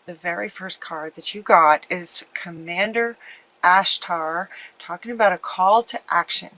The very first card that you got is Commander Ashtar, talking about a call to action.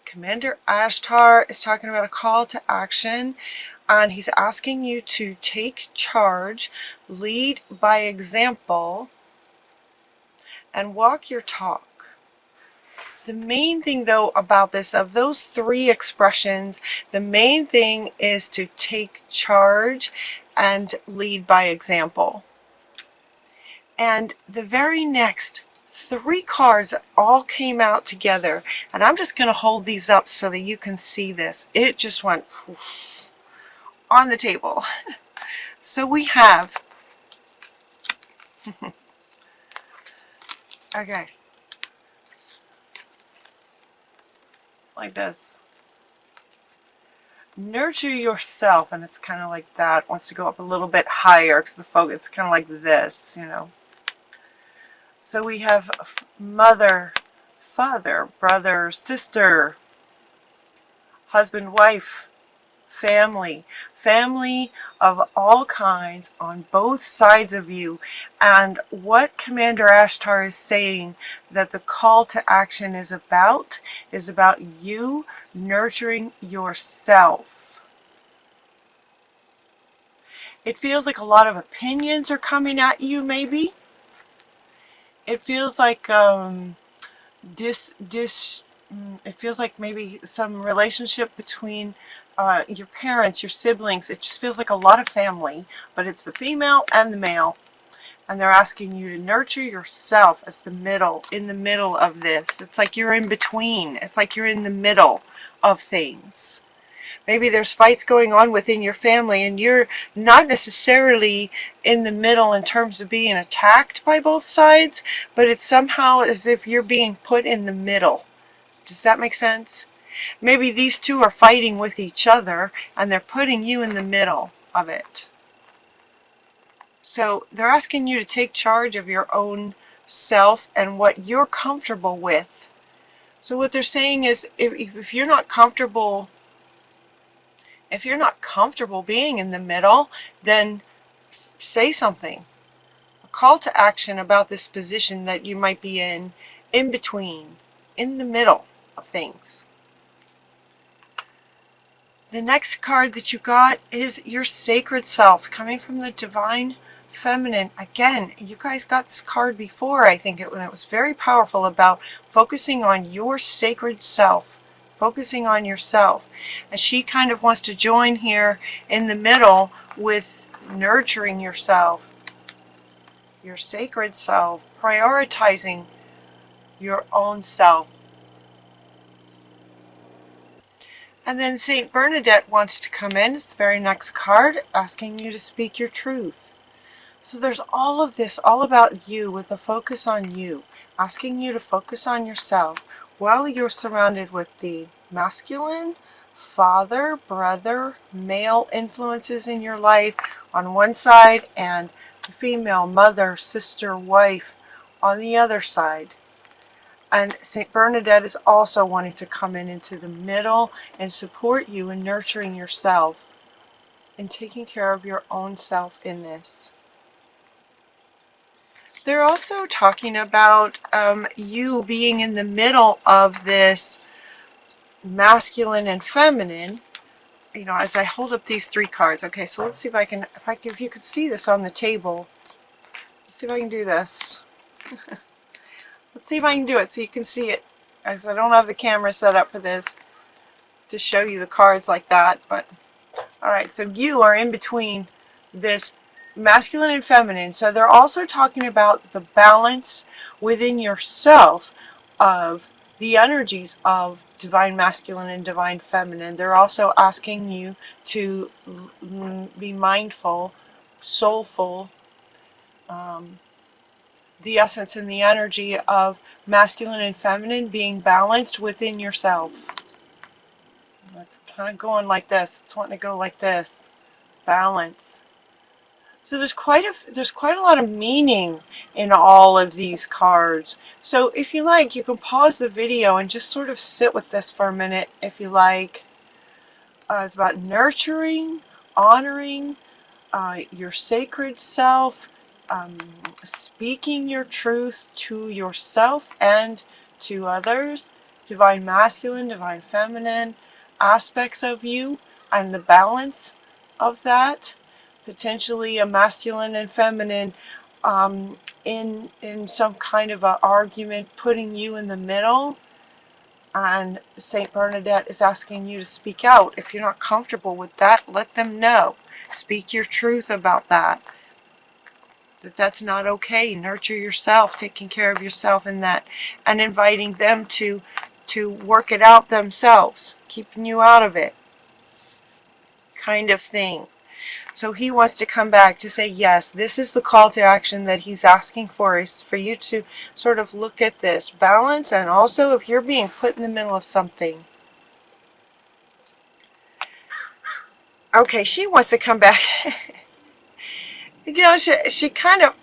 Commander Ashtar is talking about a call to action, and he's asking you to take charge, lead by example, and walk your talk. The main thing though about this, of those three expressions, the main thing is to take charge and lead by example. And the very next three cards all came out together, and I'm just going to hold these up so that you can see this. It just went poof on the table. So we have, okay, like this. Nurture yourself, and it's kind of like that. It wants to go up a little bit higher because the focus, it's kind of like this, you know. So we have mother, father, brother, sister, husband, wife, family, family of all kinds on both sides of you. And what Commander Ashtar is saying that the call to action is about you nurturing yourself. It feels like a lot of opinions are coming at you, maybe. It feels like it feels like maybe some relationship between your parents, your siblings. It just feels like a lot of family, but it's the female and the male. And they're asking you to nurture yourself as in the middle of this. It's like you're in between. It's like you're in the middle of things. Maybe there's fights going on within your family and you're not necessarily in the middle in terms of being attacked by both sides, but it's somehow as if you're being put in the middle. Does that make sense? Maybe these two are fighting with each other and they're putting you in the middle of it. So they're asking you to take charge of your own self and what you're comfortable with. So what they're saying is if you're not comfortable being in the middle, then say something. A call to action about this position that you might be in between, in the middle of things. The next card that you got is your sacred self, coming from the divine feminine. Again, you guys got this card before, I think, when it was very powerful about focusing on your sacred self, focusing on yourself. And she kind of wants to join here in the middle with nurturing yourself, your sacred self, prioritizing your own self. And then Saint Bernadette wants to come in. It's the very next card, asking you to speak your truth. So there's all of this, all about you, with a focus on you, asking you to focus on yourself while you're surrounded with the masculine, father, brother, male influences in your life on one side and the female, mother, sister, wife on the other side. And St. Bernadette is also wanting to come into the middle and support you in nurturing yourself and taking care of your own self in this. They're also talking about you being in the middle of this masculine and feminine. You know, as I hold up these three cards. Okay, so let's see if I can, if you could see this on the table. Let's see if I can do this. Let's see if I can do it so you can see it, as I don't have the camera set up for this to show you the cards like that. But alright, so you are in between this masculine and feminine. So they're also talking about the balance within yourself of the energies of divine masculine and divine feminine. They're also asking you to be mindful, soulful, the essence and the energy of masculine and feminine being balanced within yourself. It's kind of going like this. It's wanting to go like this. Balance. So there's quite a lot of meaning in all of these cards. So if you like, you can pause the video and just sort of sit with this for a minute if you like. It's about nurturing, honoring, your sacred self, speaking your truth to yourself and to others, divine masculine, divine feminine aspects of you, and the balance of that, potentially a masculine and feminine in some kind of an argument, putting you in the middle. And Saint Bernadette is asking you to speak out. If you're not comfortable with that, let them know. Speak your truth about that. That's not okay. Nurture yourself, taking care of yourself in that, and inviting them to work it out themselves, keeping you out of it, kind of thing. So he wants to come back to say, yes, this is the call to action that he's asking for, is for you to sort of look at this balance, and also if you're being put in the middle of something. Okay, she wants to come back. You know, she kind of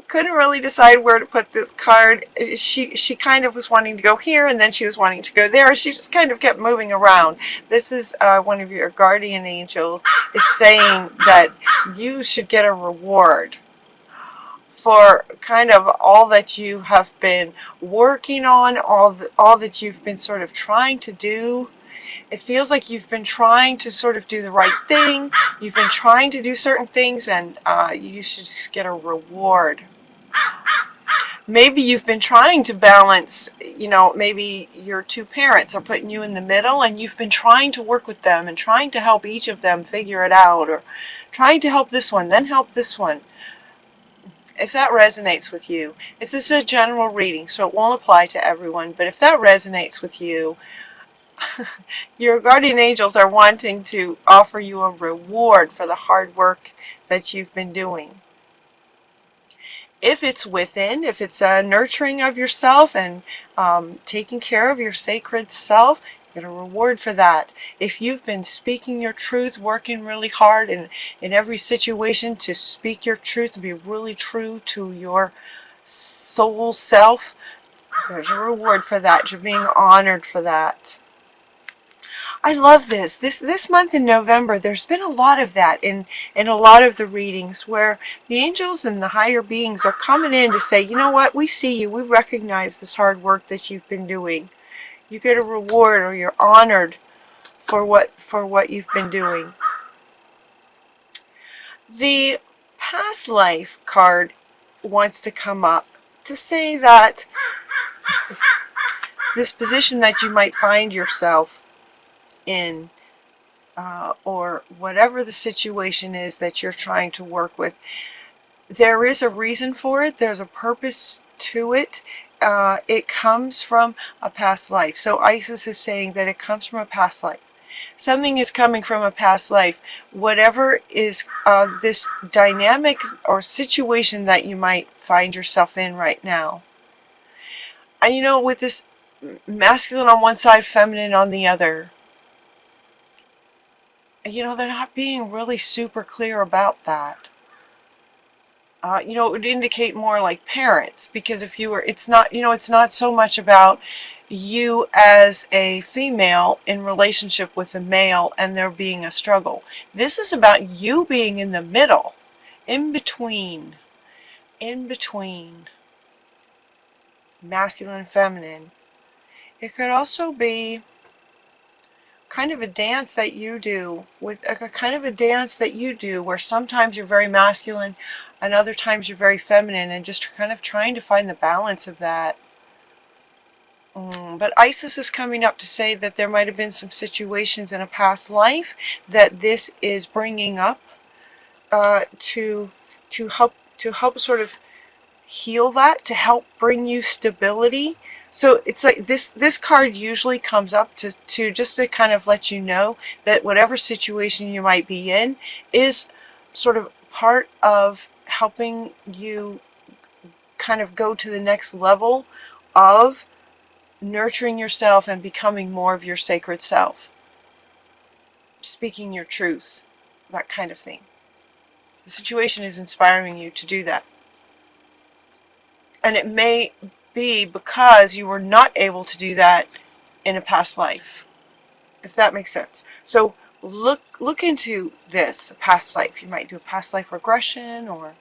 couldn't really decide where to put this card. She kind of was wanting to go here, and then she was wanting to go there. She just kind of kept moving around. This is one of your guardian angels is saying that you should get a reward for kind of all that you have been working on, all that you've been sort of trying to do. It feels like you've been trying to sort of do the right thing. You've been trying to do certain things, and you should just get a reward. Maybe you've been trying to balance, you know, maybe your two parents are putting you in the middle, and you've been trying to work with them and trying to help each of them figure it out, or trying to help this one, then help this one. If that resonates with you, this is a general reading, so it won't apply to everyone, but if that resonates with you, your guardian angels are wanting to offer you a reward for the hard work that you've been doing. If it's within, if it's a nurturing of yourself and taking care of your sacred self, get a reward for that. If you've been speaking your truth, working really hard in every situation to speak your truth, to be really true to your soul self, there's a reward for that. You're being honored for that. I love this. This month in November, there's been a lot of that in a lot of the readings, where the angels and the higher beings are coming in to say, you know what, we see you. We recognize this hard work that you've been doing. You get a reward, or you're honored for what you've been doing. The past life card wants to come up to say that this position that you might find yourself in, or whatever the situation is that you're trying to work with, there is a reason for it. There's a purpose to it. It comes from a past life. So Isis is saying that it comes from a past life. Something is coming from a past life. Whatever is this dynamic or situation that you might find yourself in right now. And you know, with this masculine on one side, feminine on the other, you know, they're not being really super clear about that. You know, it would indicate more like parents, because if you were, it's not, you know, it's not so much about you as a female in relationship with a male and there being a struggle. This is about you being in the middle, in between masculine and feminine. It could also be kind of a dance that you do, with a kind of a dance that you do where sometimes you're very masculine and other times you're very feminine, and just kind of trying to find the balance of that. But Isis is coming up to say that there might have been some situations in a past life that this is bringing up to help sort of heal that, to help bring you stability. So it's like this card usually comes up to just to kind of let you know that whatever situation you might be in is sort of part of helping you kind of go to the next level of nurturing yourself and becoming more of your sacred self. Speaking your truth, that kind of thing. The situation is inspiring you to do that. And it may be because you were not able to do that in a past life, if that makes sense. So look into this, a past life. You might do a past life regression or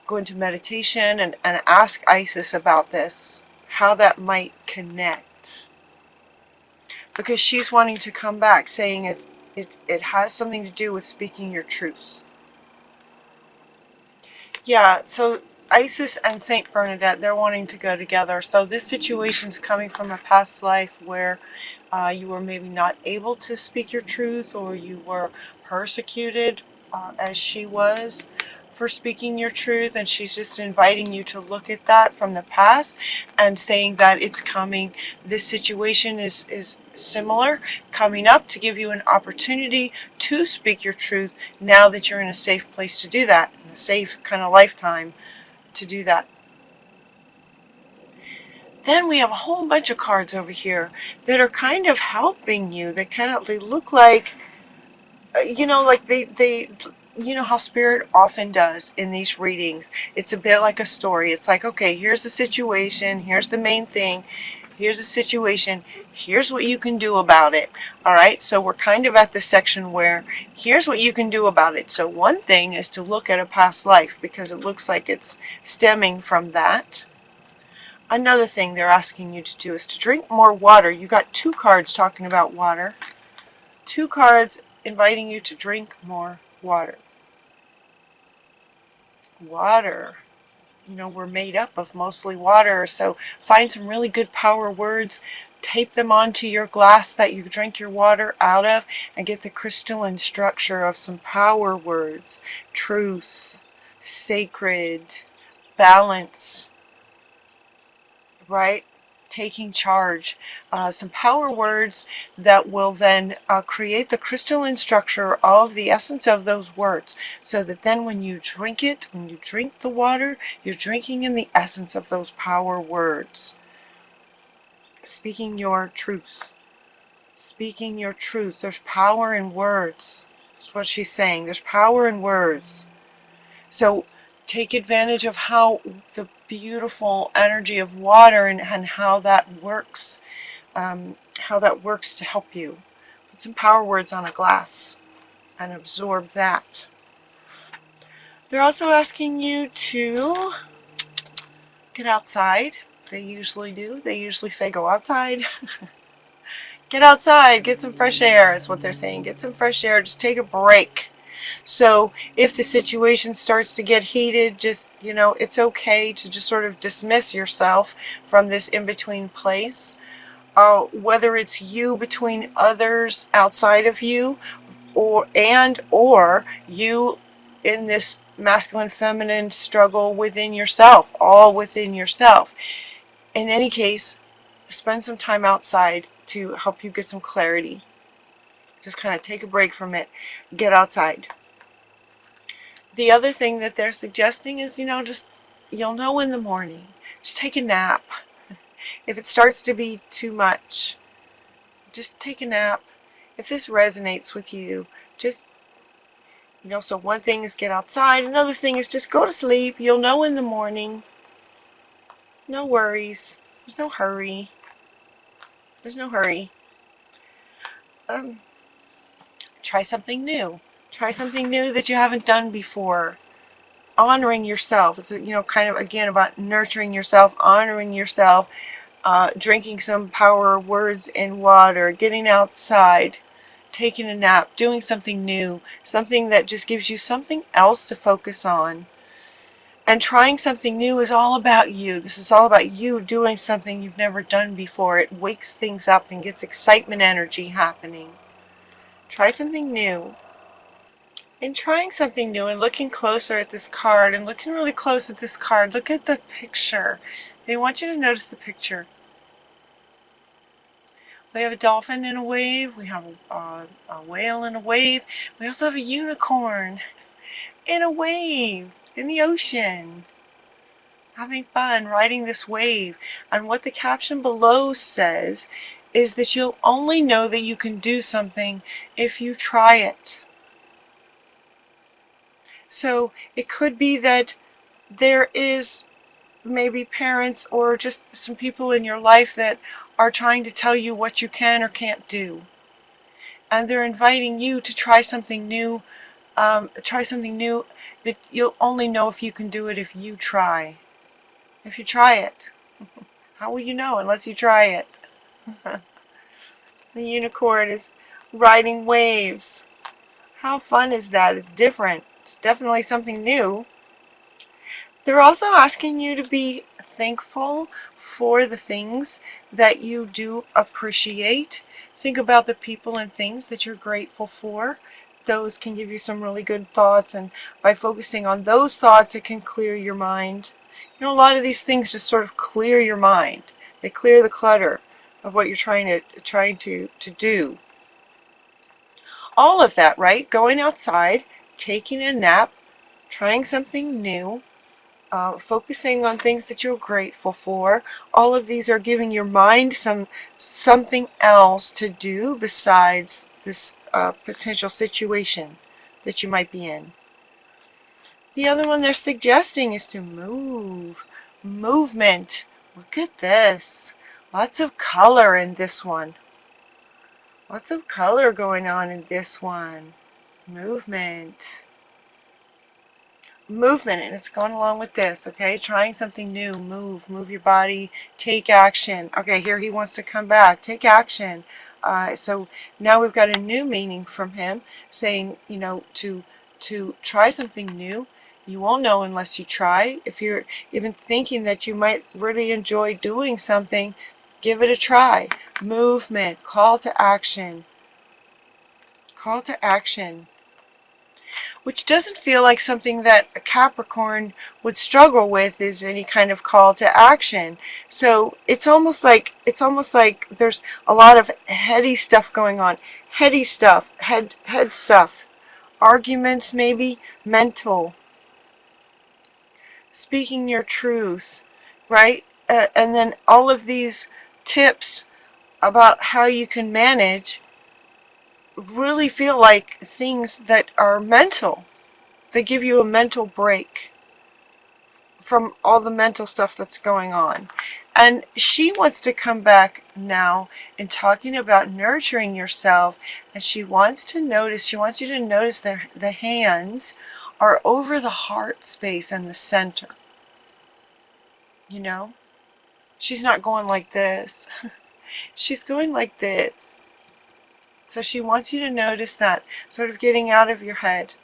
go into meditation and ask Isis about this, how that might connect. Because she's wanting to come back, saying it has something to do with speaking your truth. Yeah, so Isis and Saint Bernadette, they're wanting to go together. So this situation's coming from a past life where you were maybe not able to speak your truth, or you were persecuted as she was for speaking your truth, and she's just inviting you to look at that from the past and saying that it's coming, this situation is similar, coming up to give you an opportunity to speak your truth now that you're in a safe place to do that, in a safe kind of lifetime to do that. Then we have a whole bunch of cards over here that are kind of helping you. They look like, like they you know how spirit often does in these readings. It's a bit like a story. It's like, okay, here's the situation, here's the main thing, here's the situation, here's what you can do about it. All right, so we're kind of at the section where here's what you can do about it. So one thing is to look at a past life, because it looks like it's stemming from that. Another thing they're asking you to do is to drink more water. You got 2 cards talking about water. 2 cards inviting you to drink more water. Water. We're made up of mostly water, so find some really good power words, tape them onto your glass that you drink your water out of, and get the crystalline structure of some power words. Truth, sacred, balance, right? Taking charge. Some power words that will then create the crystalline structure of the essence of those words, so that then when you drink it, when you drink the water, you're drinking in the essence of those power words. Speaking your truth. Speaking your truth. There's power in words. That's what she's saying. There's power in words. So take advantage of how the beautiful energy of water and how that works, to help you. Put some power words on a glass and absorb that. They're also asking you to get outside. They usually do. They usually say go outside. Get outside, get some fresh air is what they're saying. Get some fresh air, just take a break. So if the situation starts to get heated, just, it's okay to just sort of dismiss yourself from this in-between place. Whether it's you between others outside of you, or you in this masculine feminine struggle within yourself, all within yourself. In any case, spend some time outside to help you get some clarity. Just kind of take a break from it. Get outside. The other thing that they're suggesting is, you'll know in the morning. Just take a nap. If it starts to be too much, just take a nap. If this resonates with you, just, so one thing is get outside. Another thing is just go to sleep. You'll know in the morning. No worries. There's no hurry. There's no hurry. Try something new. Try something new that you haven't done before. Honoring yourself. It's, kind of, again, about nurturing yourself, honoring yourself, drinking some power words in water, getting outside, taking a nap, doing something new, something that just gives you something else to focus on. And trying something new is all about you. This is all about you doing something you've never done before. It wakes things up and gets excitement energy happening. Try something new. In trying something new and looking closer at this card and looking really close at this card, look at the picture. They want you to notice the picture. We have a dolphin in a wave. We have a whale in a wave. We also have a unicorn in a wave in the ocean, having fun riding this wave. And what the caption below says is that you'll only know that you can do something if you try it. So it could be that there is maybe parents or just some people in your life that are trying to tell you what you can or can't do. and they're inviting you to try something new. Try something new that you'll only know if you can do it if you try. If you try it. How will you know unless you try it? The unicorn is riding waves. How fun is that? It's different. It's definitely something new. They're also asking you to be thankful for the things that you do appreciate. Think about the people and things that you're grateful for. Those can give you some really good thoughts, and by focusing on those thoughts, it can clear your mind. You know, a lot of these things just sort of clear your mind. They clear the clutter of what you're trying to do. All of that, right? Going outside, taking a nap, trying something new, focusing on things that you're grateful for. All of these are giving your mind something else to do besides this potential situation that you might be in. The other one they're suggesting is to move. Movement. Look at this. Lots of color in this one. Lots of color going on in this one. Movement. Movement, and it's going along with this, okay? Trying something new. Move your body, take action. Okay, here he wants to come back. Take action. So now we've got a new meaning from him, saying, you know, to try something new. You won't know unless you try. If you're even thinking that you might really enjoy doing something, give it a try. Movement, call to action. Call to action. Which doesn't feel like something that a Capricorn would struggle with, is any kind of call to action. So it's almost like there's a lot of heady stuff going on. Heady stuff, head stuff. Arguments maybe, mental. Speaking your truth, right? And then all of these tips about how you can manage really feel like things that are mental. They give you a mental break from all the mental stuff that's going on. And she wants to come back now and talking about nurturing yourself. And she wants you to notice the hands are over the heart space and the center. You know? She's not going like this. She's going like this. So she wants you to notice that, sort of getting out of your head.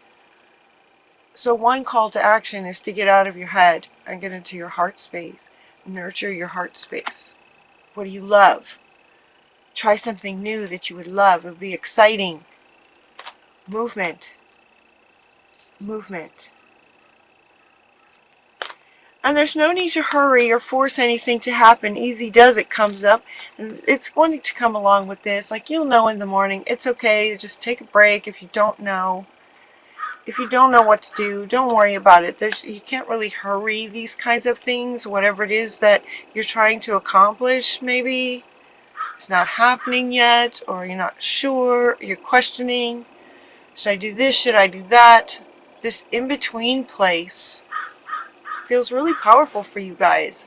So one call to action is to get out of your head and get into your heart space. Nurture your heart space. What do you love? Try something new that you would love. It would be exciting. Movement. Movement. And there's no need to hurry or force anything to happen. Easy does it comes up. And it's going to come along with this. Like, you'll know in the morning. It's okay to just take a break if you don't know. If you don't know what to do, don't worry about it. You can't really hurry these kinds of things. Whatever it is that you're trying to accomplish, maybe it's not happening yet, or you're not sure, you're questioning. Should I do this? Should I do that? This in-between place feels really powerful for you guys.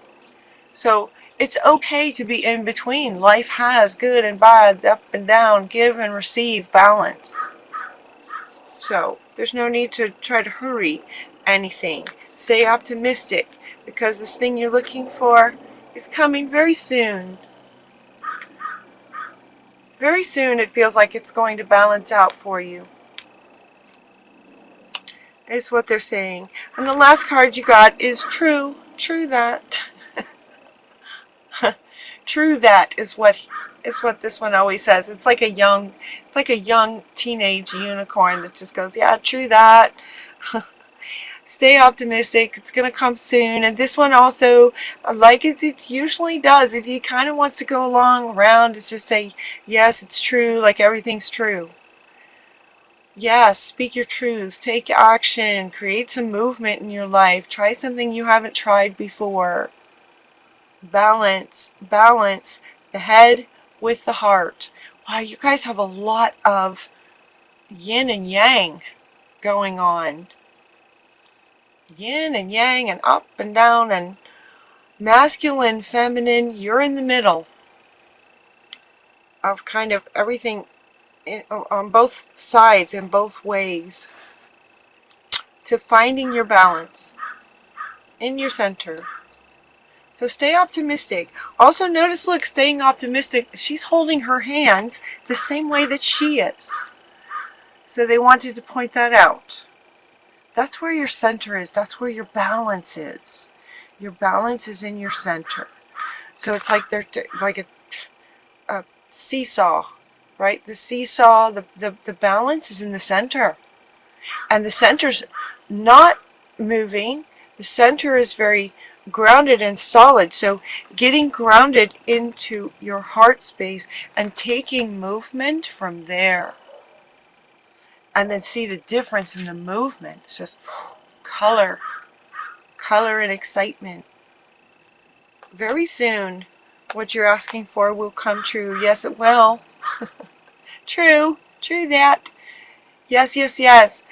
So it's okay to be in between. Life has good and bad, up and down, give and receive, balance. So there's no need to try to hurry anything. Stay optimistic, because this thing you're looking for is coming very soon. Very soon it feels like it's going to balance out for you. Is what they're saying. And the last card you got is true. True that. True that is what this one always says. It's like a young teenage unicorn that just goes, yeah, true that. Stay optimistic. It's going to come soon. And this one also, like it usually does, if he kind of wants to go along around, it's just say, yes, it's true, like everything's true. Yes, speak your truth. Take action. Create some movement in your life. Try something you haven't tried before. Balance. Balance the head with the heart. Wow, you guys have a lot of yin and yang going on. Yin and yang and up and down and masculine, feminine. You're in the middle of kind of everything on both sides in both ways to finding your balance in your center. So stay optimistic. Also notice, look, staying optimistic, she's holding her hands the same way that she is. So they wanted to point that out. That's where your center is. That's where your balance is. Your balance is in your center. So it's like they're like a seesaw, right? The seesaw, the balance is in the center. And the center's not moving. The center is very grounded and solid. So getting grounded into your heart space and taking movement from there. And then see the difference in the movement. It's just color and excitement. Very soon, what you're asking for will come true. Yes, it will. True that. Yes, yes, yes.